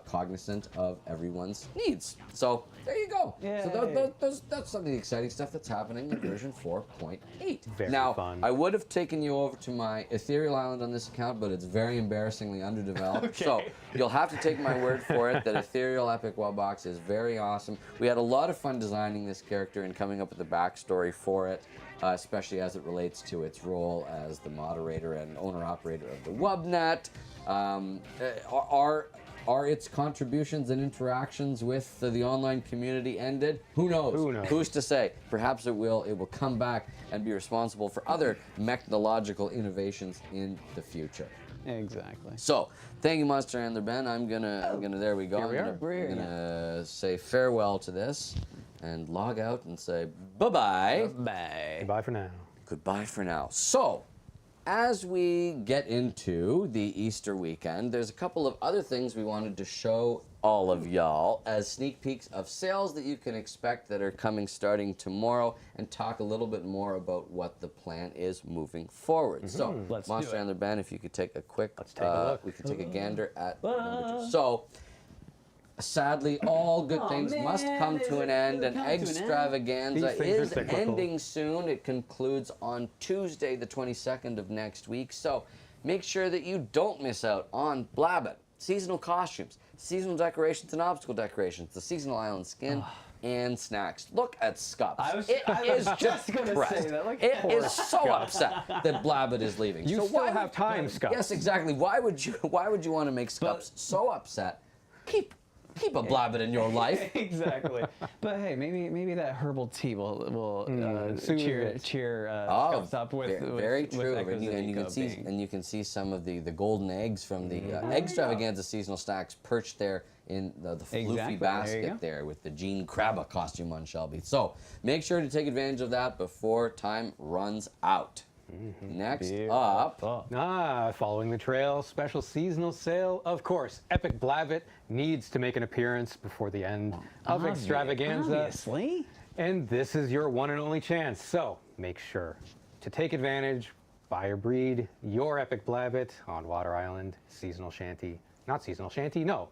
cognizant of everyone's needs. So there you go. So that's some of the exciting stuff that's happening in version 4.8. Now, fun. I would have taken you over to my Ethereal Island on this account, but it's very embarrassingly underdeveloped. So you'll have to take my word for it that Ethereal Epic Wubbox is very awesome. We had a lot of fun designing this character and coming up with the backstory for it, especially as it relates to its role as the moderator and owner-operator of the Wubnet. Our are its contributions and interactions with the online community ended? Who knows? Who knows? Who's to say? Perhaps it will come back and be responsible for other technological innovations in the future. Exactly. So, thank you, Monster Handler Ben. I'm gonna. There we go. I'm gonna say farewell to this, and log out and say bye-bye. Bye. Goodbye for now. Goodbye for now. So, as we get into the Easter weekend, there's a couple of other things we wanted to show all of y'all as sneak peeks of sales that you can expect that are coming starting tomorrow, and talk a little bit more about what the plan is moving forward. So, Let's Monster do it. Handler Ben, if you could take a quick, take a look. we could take a gander at number 2. So, sadly, all good things must come to an end, and Extravaganza These things are is cyclical. ending soon. It concludes on Tuesday, the 22nd of next week. So make sure that you don't miss out on Blabbit, seasonal costumes, seasonal decorations and obstacle decorations, the seasonal island skin, and snacks. Look at Scups. I was just gonna depressed. say that. Look It at is so upset that Blabbit is leaving. You so still why have time, Scups. Yes, exactly. Why would you want to make Scups so upset? Keep a Blabbit in your life. Exactly. But hey, maybe that herbal tea will soothe cheer it. Scups up with very with true. Echoes And you of can Eco see being- some of the golden eggs from the Extravaganza seasonal stacks perched there in the floofy Exactly. There you basket go. there with the Gene Krabba costume on Shelby. So make sure to take advantage of that before time runs out. Next up, Following the trail, special seasonal sale. Of course, Epic Blabbit needs to make an appearance before the end of Extravaganza. Obviously. And this is your one and only chance. So make sure to take advantage, buy or breed your Epic Blabbit on Water Island, seasonal shanty. Not seasonal shanty, no.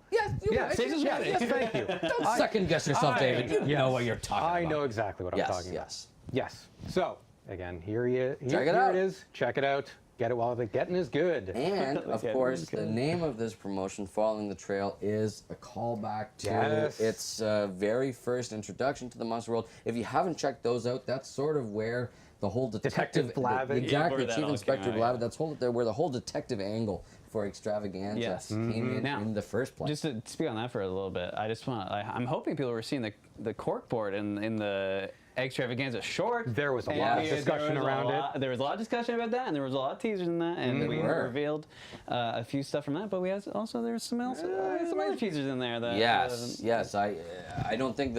seasonal shanty. Yes, thank you. don't second guess yourself, David. You know what you're talking about. I know exactly what I'm talking about. Yes. Yes. So, again, here Check it here out. it is. Check it out. Get it while the getting is good. And of Okay, course, okay. the name of this promotion, Following the Trail, is a callback to Yes. its very first introduction to the Monster World. If you haven't checked those out, that's sort of where the whole Detective Blabbit. exactly, Yeah, where that Chief all Inspector came out, Blabbit. That's where the whole detective angle for Extravaganza Yes. came in Now, the first place. Just to speak on that for a little bit, I just want I'm hoping people were seeing the corkboard in the Extravaganza short. There was a And lot of there discussion was a around lot- it. There was a lot of discussion about that, and there was a lot of teasers in that, and we were. revealed a few stuff from that. But we also there was some other teasers in there that Yes. I don't think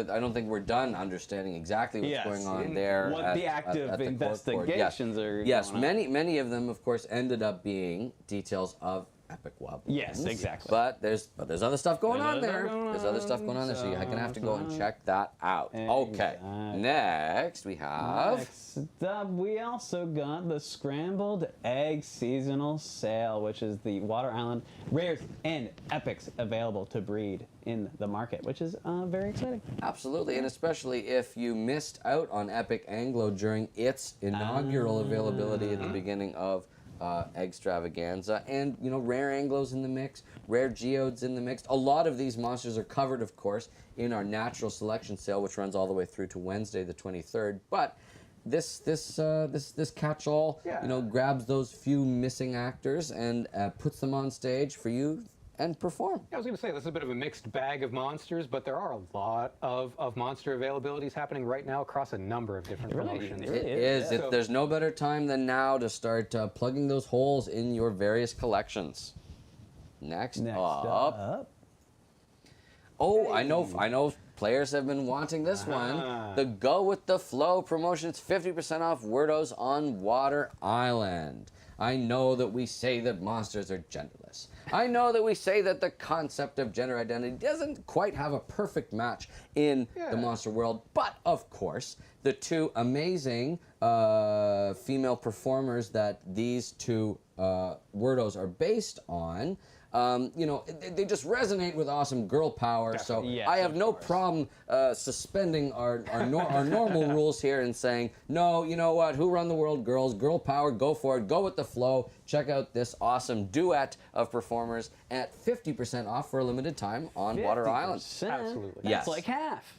we're done understanding exactly what's Yes. going on there. What at- the active at the corkboard. investigations are Yes, going on. many of them, of course, ended up being details of Epic Wublins. Yes, exactly. But there's other stuff going There's on other there. stuff going There's other stuff going on there, so you're gonna have to go and check that out. Okay. Exactly. Next we have. Next up, we also got the Scrambled Egg Seasonal Sale, which is the Water Island rares and epics available to breed in the market, which is very exciting. Absolutely, and especially if you missed out on Epic Anglo during its inaugural availability at the beginning of Extravaganza, and rare Anglos in the mix, rare Geodes in the mix. A lot of these monsters are covered, of course, in our natural selection sale, which runs all the way through to Wednesday, the 23rd. But this catch-all, grabs those few missing actors and puts them on stage for you and perform. I was going to say, this is a bit of a mixed bag of monsters, but there are a lot of monster availabilities happening right now across a number of different promotions. really It is. yeah. There's no better time than now to start plugging those holes in your various collections. Next up. Oh, I know players have been wanting this one. The Go With The Flow promotion. It's 50% off Wordos on Water Island. I know that we say that monsters are genderless. I know that we say that the concept of gender identity doesn't quite have a perfect match in the monster world, but of course, the two amazing female performers that these two Wordos are based on, they just resonate with awesome girl power. So Yes, I have of no course. problem suspending our normal rules here and saying, no, you know what? Who run the world? Girls. Girl power. Go for it. Go with the flow. Check out this awesome duet of performers at 50% off for a limited time on Water Island. 50%? Absolutely. That's Yes. like half.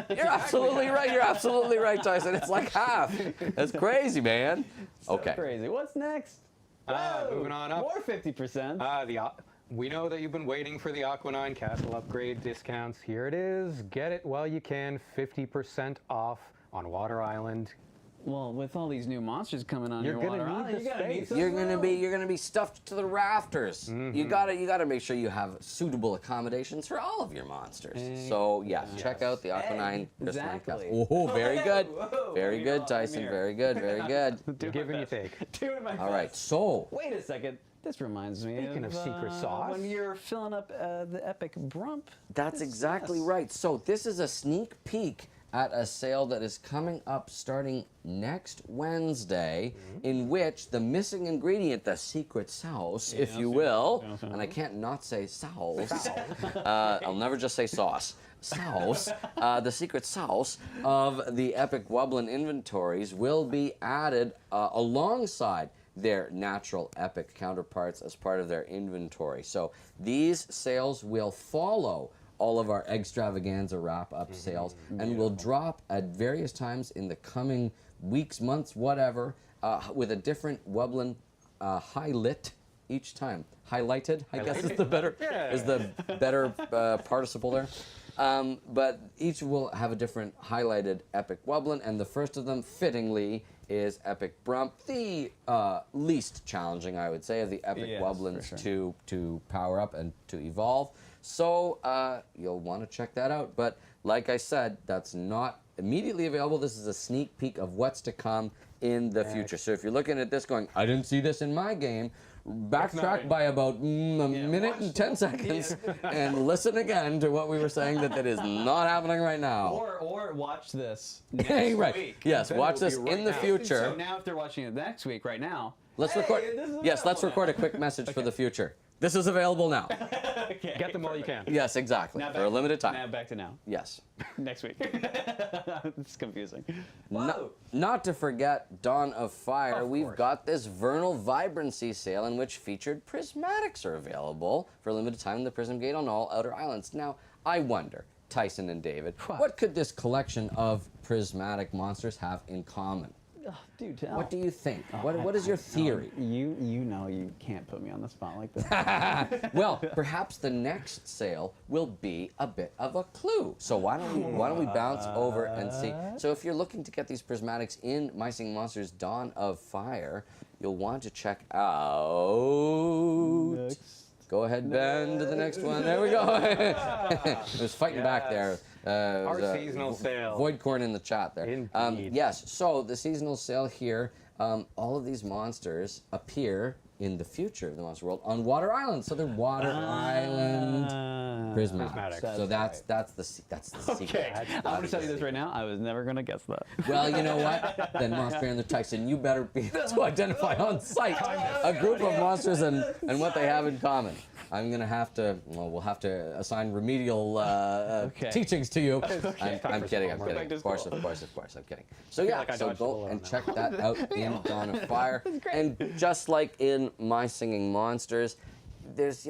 You're absolutely right. You're absolutely right, Tyson. It's like half. That's crazy, man. So Okay. crazy. What's next? Moving on up. More 50%. we know that you've been waiting for the Aqua9 Castle upgrade discounts. Here it is. Get it while you can. 50% off on Water Island. Well, with all these new monsters coming on You're your gonna Water need Island, the you're gonna need space. some You're gonna be stuffed to the rafters. You gotta make sure you have suitable accommodations for all of your monsters. So yeah, check out the Aqua9 Crystalline Exactly. Castle. Oh, very good, Whoa, very good, I'm Tyson. here. Very good, very good. Give and you take. Doing my All right, best. so Wait a second. This reminds me Speaking of secret sauce. when you're filling up the epic brump. that's exactly right. So this is a sneak peek at a sale that is coming up starting next Wednesday, in which the missing ingredient, the secret sauce, if you will, and I can't not say sauce, I'll never just say sauce, sauce, the secret sauce of the epic Wublin inventories will be added alongside their natural epic counterparts as part of their inventory. So these sales will follow all of our Extravaganza wrap-up sales and will drop at various times in the coming weeks, months, whatever, with a different Wublin highlight each time. Highlighted, I guess is the better participle there. But each will have a different highlighted epic Wublin, and the first of them, fittingly, is Epic Brump, the least challenging, I would say, of the epic Yes, Wublins for sure. to power up and to evolve. So you'll want to check that out. But like I said, that's not immediately available. This is a sneak peek of what's to come in the future. So if you're looking at this going, I didn't see this in my game, backtrack by about a minute and 10 seconds and listen again to what we were saying that is not happening right now. Or watch this next Right. week. Yes, Then watch it'll this be right in the now. future. So now if they're watching it next week, right now, Let's hey, record. this is Yes, let's available record a quick message for the future. This is available now. Okay. Get them while you can. Yes, exactly. Now For a limited Now time. back to now. Yes. Next week. It's confusing. Whoa. Not to forget Dawn of Fire, we've got this Vernal Vibrancy sale in which featured prismatics are available for a limited time in the Prism Gate on all outer islands. Now, I wonder, Tyson and David, what could this collection of prismatic monsters have in common? Dude, tell. What do you think? What is your theory? You know you can't put me on the spot like this. Well, perhaps the next sale will be a bit of a clue. So why don't we bounce over and see? So if you're looking to get these prismatics in My Singing Monsters Dawn of Fire, you'll want to check out. Go ahead, Ben, to the next one. There we go. It was fighting back there. Our seasonal sale. Void corn in the chat there. Indeed. Yes, so the seasonal sale here, all of these monsters appear in the future of the Monster World on Water Island. So they're Water Island prismatics. Prismatics. So that's the secret. Okay, I'm gonna tell you this right now. I was never gonna guess that. Well, you know what? Then Monster and the Tyson, you better be able to identify on site a group of monsters and what they have in common. I'm gonna have to. Well, we'll have to assign remedial teachings to you. I'm kidding. I'm kidding. Of course, I'm kidding. So yeah, like I so dodged a go bullet and on that check that out in Dawn of Fire. And just like in My Singing Monsters, there's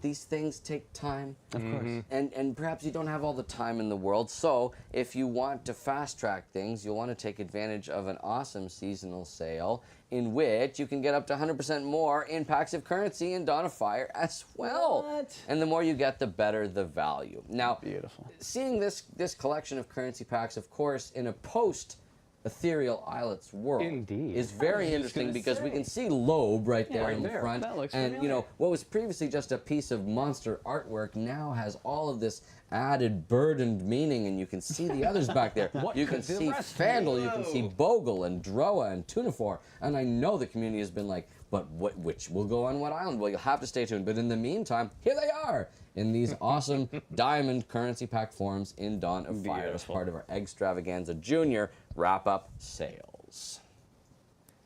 these things take time. Of course. And perhaps you don't have all the time in the world. So if you want to fast track things, you'll want to take advantage of an awesome seasonal sale in which you can get up to 100% more in packs of currency in Dawn of Fire as well. What? And the more you get, the better the value. Now, Beautiful. seeing this collection of currency packs, of course, in a post Ethereal Islets world Indeed. is very interesting because we can see Loeb right there right in the there. front. That looks and familiar. what was previously just a piece of monster artwork now has all of this added burdened meaning, and you can see the others back there. You can see Fandle, you can see Bogle and Droa and Tunifor, and I know the community has been like, but which will go on what island? Well, you'll have to stay tuned. But in the meantime, here they are in these awesome diamond currency pack forms in Dawn of Fire as Beautiful. part of our Extravaganza Junior wrap-up sales.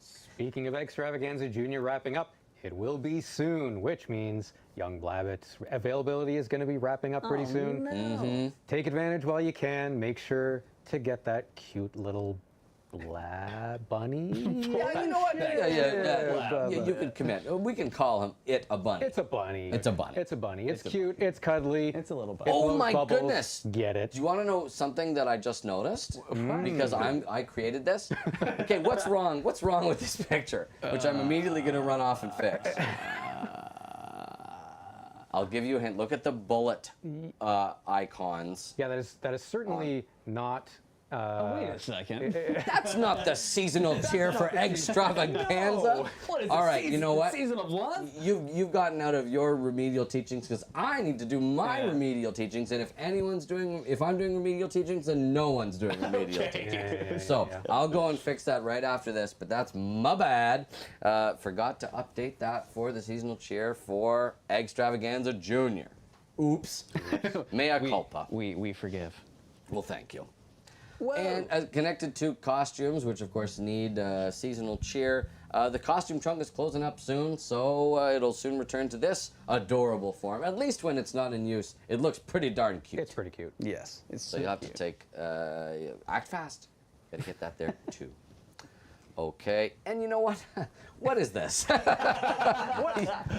Speaking of Extravaganza Junior wrapping up, it will be soon, which means Young Blabbit's availability is going to be wrapping up pretty soon. No. Take advantage while you can. Make sure to get that cute little bunny. Yeah, you know what? Yeah, you can commit. We can call it a bunny. It's a bunny. It's a bunny. It's a bunny. It's cute. It's cuddly. It's a little bunny. It Oh blows my bubbles. goodness. Get it? Do you want to know something that I just noticed? Because I created this. Okay, what's wrong? What's wrong with this picture? Which I'm immediately going to run off and fix. I'll give you a hint. Look at the bullet icons. Yeah, that is certainly not. Wait a second. That's not the seasonal cheer for Extravaganza. What is All right, you know what? Season of what? You've gotten out of your remedial teachings because I need to do my remedial teachings, and if I'm doing remedial teachings, then no one's doing remedial teachings. So I'll go and fix that right after this, but that's my bad. Forgot to update that for the seasonal cheer for Extravaganza Junior. Oops. Mea culpa. We forgive. Well, thank you. Whoa. And connected to costumes, which of course need seasonal cheer, the costume trunk is closing up soon, so it'll soon return to this adorable form. At least when it's not in use, it looks pretty darn cute. It's pretty cute. Yes. It's So you have to take, act fast. Gotta get that there too. Okay, and you know what? What is this?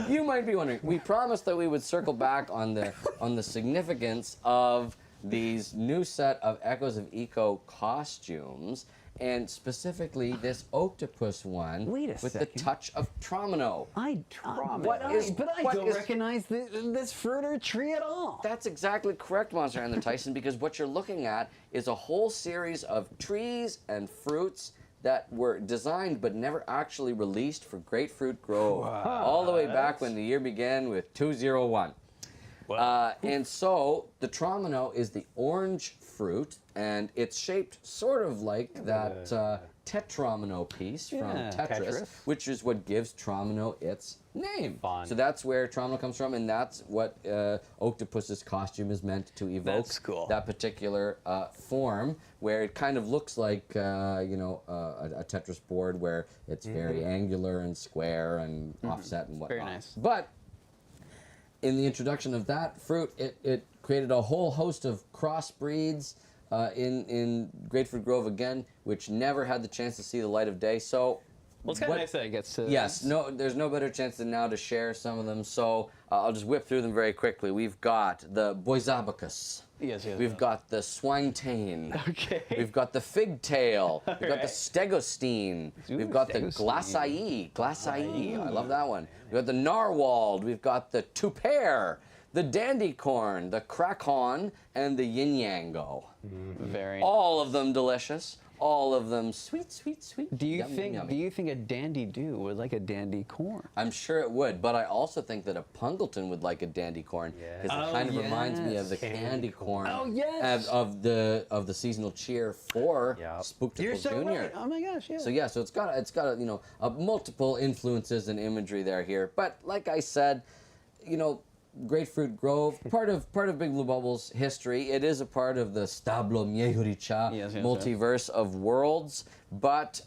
You might be wondering. We promised that we would circle back on the significance of these new set of Echoes of Eco costumes, and specifically this octopus one with the touch of Tromino. But I don't recognize this fruit or tree at all. That's exactly correct, Monster Hunter Tyson, because what you're looking at is a whole series of trees and fruits that were designed but never actually released for Grapefruit Grove, all the way back when the year began with 201. And so the Tromino is the orange fruit, and it's shaped sort of like that Tetromino piece from Tetris, which is what gives Tromino its name. Fun. So that's where Tromino comes from, and that's what Octopus's costume is meant to evoke. That's cool. That particular form, where it kind of looks like a Tetris board, where it's very angular and square and offset and whatnot. Very nice. But in the introduction of that fruit, it created a whole host of crossbreeds in Grapefruit Grove again, which never had the chance to see the light of day. So, Well, it's kind of nice that it gets to... yes, there's no better chance than now to share some of them. So I'll just whip through them very quickly. We've got the Boisabacus. Yes. We've got the Swinetane. Okay. We've got the Figtail. We've got the Stegostine. We've got the Stegostine. Glaçaille. I love that one. We've got the Narwhal. We've got the Tupair, the Dandycorn, the Krakon, and the Yin Yango. Very nice. All of them delicious. All of them sweet, sweet, sweet. Do you yummy, think yummy. Do you think a dandy do would like a dandy corn? I'm sure it would, but I also think that a Pungleton would like a dandy corn because it kind of reminds me of the candy corn of the seasonal cheer for Spooktical You're so Junior. right. Oh my gosh, yeah. So it's got multiple influences and imagery there here. But like I said, Grapefruit Grove, part of Big Blue Bubble's history. It is a part of the Stablo Miehuricha multiverse of worlds, but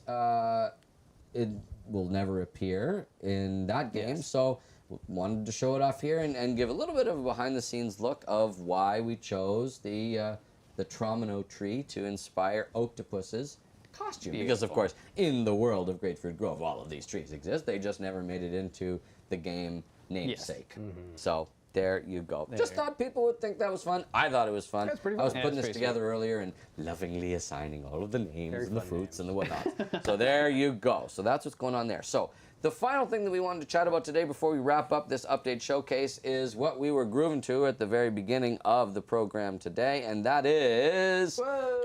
it will never appear in that game. So wanted to show it off here and give a little bit of a behind-the-scenes look of why we chose the Tromino tree to inspire Octopus's costume. Because of course, in the world of Grapefruit Grove, all of these trees exist. They just never made it into the game namesake. So there you go. Just thought people would think that was fun. I thought it was fun. That's pretty I was fun. putting this together earlier and lovingly assigning all of the names and the fruits and the whatnot. So there you go. So that's what's going on there. So the final thing that we wanted to chat about today before we wrap up this update showcase is what we were grooving to at the very beginning of the program today, and that is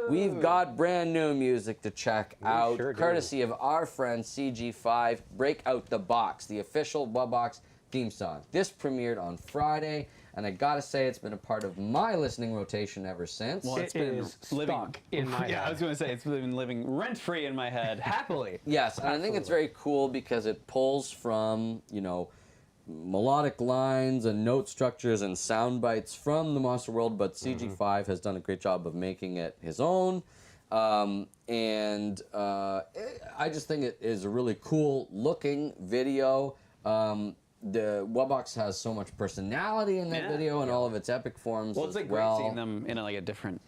we've got brand new music to check out, courtesy of our friend CG5, Break Out the Box, the official Wubbox theme song. This premiered on Friday, and I gotta say it's been a part of my listening rotation ever since. Well, it's been living in my head. Yeah, I was going to say it's been living rent-free in my head, happily. Yes, and I think it's very cool because it pulls from, melodic lines and note structures and sound bites from the Monster World, but CG5 has done a great job of making it his own. I just think it is a really cool looking video. The Wubbox has so much personality in that video and all of its epic forms. Well, it's like great seeing them in a different,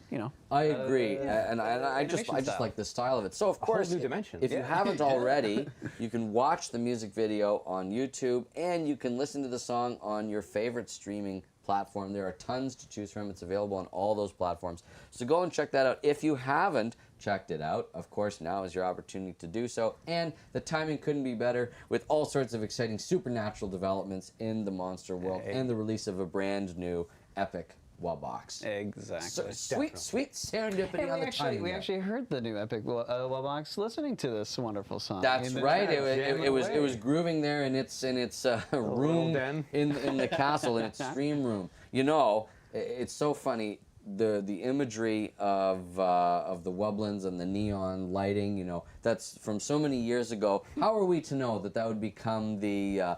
I agree, and I just like the style of it. So of course, new dimension. If you haven't already, you can watch the music video on YouTube, and you can listen to the song on your favorite streaming platform. There are tons to choose from. It's available on all those platforms. So go and check that out. If you haven't, checked it out, of course, now is your opportunity to do so. And the timing couldn't be better with all sorts of exciting supernatural developments in the monster world and the release of a brand new epic Wubbox. Exactly. So, sweet serendipity Hey, on the timing. we there. actually heard the new epic Wubbox listening to this wonderful song. That's in the right. tracks. It was grooving there in its room den. in the castle, in its stream room. You know, it's so funny. The imagery of the Wublins and the neon lighting. You know, that's from so many years ago. How are we to know that that would become the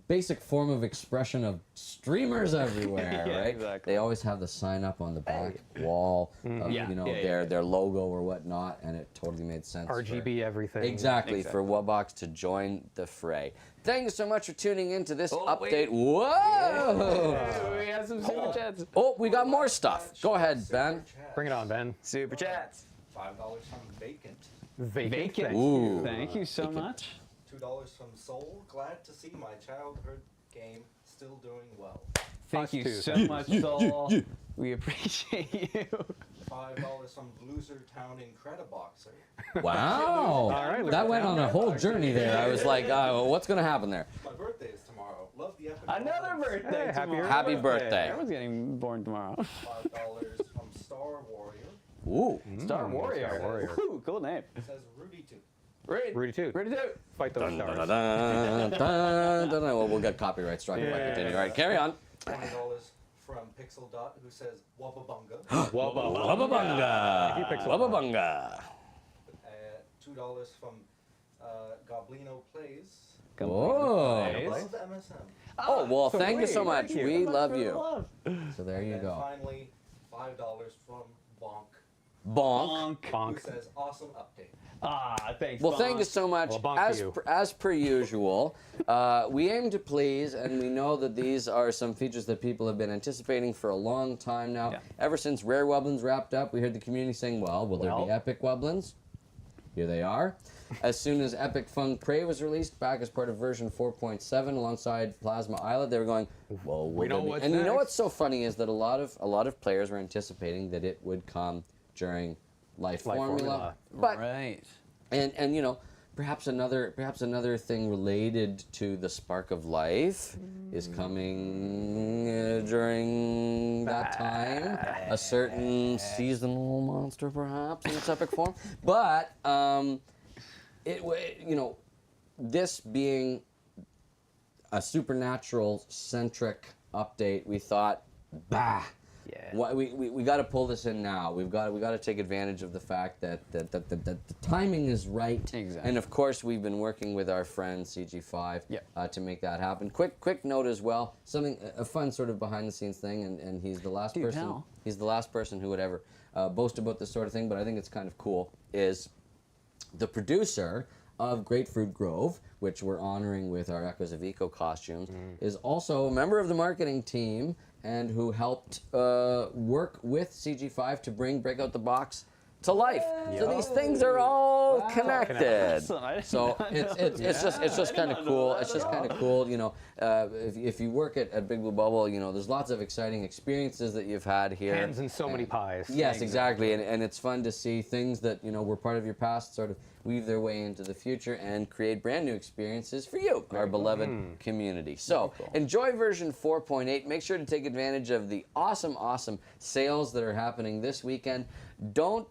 basic form of expression of streamers everywhere, Yeah, right? exactly. They always have the sign up on the back wall of, Yeah. you know, Yeah, their logo or whatnot, and it totally made sense. for- RGB everything. Exactly, for Wubbox to join the fray. Thank you so much for tuning in to this update. wait. Whoa! We have some super chats. Oh, we got more stuff. Go ahead, Ben. Bring it on, Ben. Super chats. $5 from Vacant. Vacant. Vacant. Ooh. Thank you so much. $2 from Soul. Glad to see my childhood game still doing well. Thank Us you too, so thank much, Soul. We appreciate you. $5 from Loser Town Incrediboxer. Wow. All right, look That at went that. on a whole journey there. I was like, what's going to happen there? My birthday is tomorrow. Love the epic. Another Wublins. birthday Hey, happy tomorrow. Happy birthday. Everyone's getting born tomorrow. $5 from Star Warrior. Ooh. Star Warrior. Star Warrior. Ooh, cool name. It says Rudy 2. Rudy too. Ready to? Fight those Dun, stars. dun, dun, dun, dun. Well, we'll get copyright struck if I Yeah. continue. All right, carry on. $20 from Pixel Dot, who says Wubbabunga. Wubba Pixel. Wubba. $2 from Goblino Plays. Whoa. Nice. Love MSM. Oh, well, thank you so sweet. much. Thank you. We Much love for the you. love. So there you And go. finally, $5 from Bonk, Bonk. who Bonk. says awesome update. Ah, thanks. Well, thank Bonk. you so much. Well, bonk to you. As per usual, we aim to please, and we know that these are some features that people have been anticipating for a long time now. Yeah. Ever since Rare Wublins wrapped up, we heard the community saying, well, will there be Epic Wublins? Here they are. As soon as Epic Fun Prey was released back as part of version 4.7 alongside Plasma Islet, they were going, well, We know there be-" what's And you know next. what's so funny is that a lot of players were anticipating that it would come during Life Life Formula. Formula. But Right. and you know, perhaps another thing related to the Spark of Life is coming during that time. A certain seasonal monster, perhaps, in its epic form. But you know, this being a supernatural centric update, we thought, bah. Yeah. We got to pull this in now. We got to take advantage of the fact that the timing is right. Exactly. And of course, we've been working with our friend CG5 Yep. to make that happen. Quick note as well. A fun sort of behind the scenes thing, and he's the last person. tell. He's the last person who would ever boast about this sort of thing. But I think it's kind of cool. Is the producer of Grapefruit Grove, which we're honoring with our Echoes of Eco costumes, is also a member of the marketing team and who helped work with CG5 to bring Break Out the Box to life. So these things are all connected. Awesome. I did So not it's just kind of cool. It's just kind of cool, you know. If you work at Big Blue Bubble, you know, there's lots of exciting experiences that you've had here. Hands in so many pies. Yes, exactly, and it's fun to see things that, you know, were part of your past sort of weave their way into the future and create brand new experiences for you, our beloved community. So enjoy version 4.8. Make sure to take advantage of the awesome sales that are happening this weekend. Don't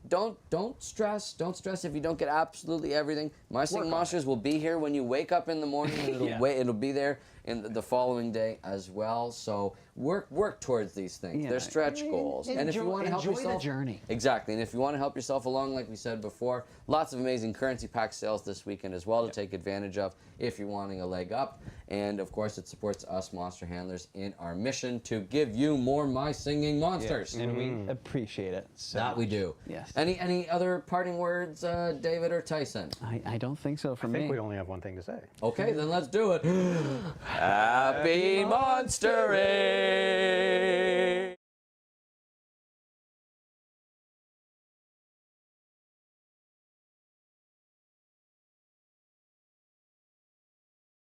stress. Don't stress if you don't get absolutely everything. My Singing Monsters will be here when you wake up in the morning, and it'll be there in the following day as well. So work towards these things. Yeah. They're stretch goals. And if you want to help enjoy yourself, the journey. Exactly. And if you want to help yourself along, like we said before, lots of amazing currency pack sales this weekend as well to take advantage of if you're wanting a leg up. And of course, it supports us monster handlers in our mission to give you more My Singing Monsters. And we appreciate it. So That we do. Yes. Any other parting words, David or Tyson? I don't think so for I me. think we only have one thing to say. Okay, then let's do it. Happy Monstering!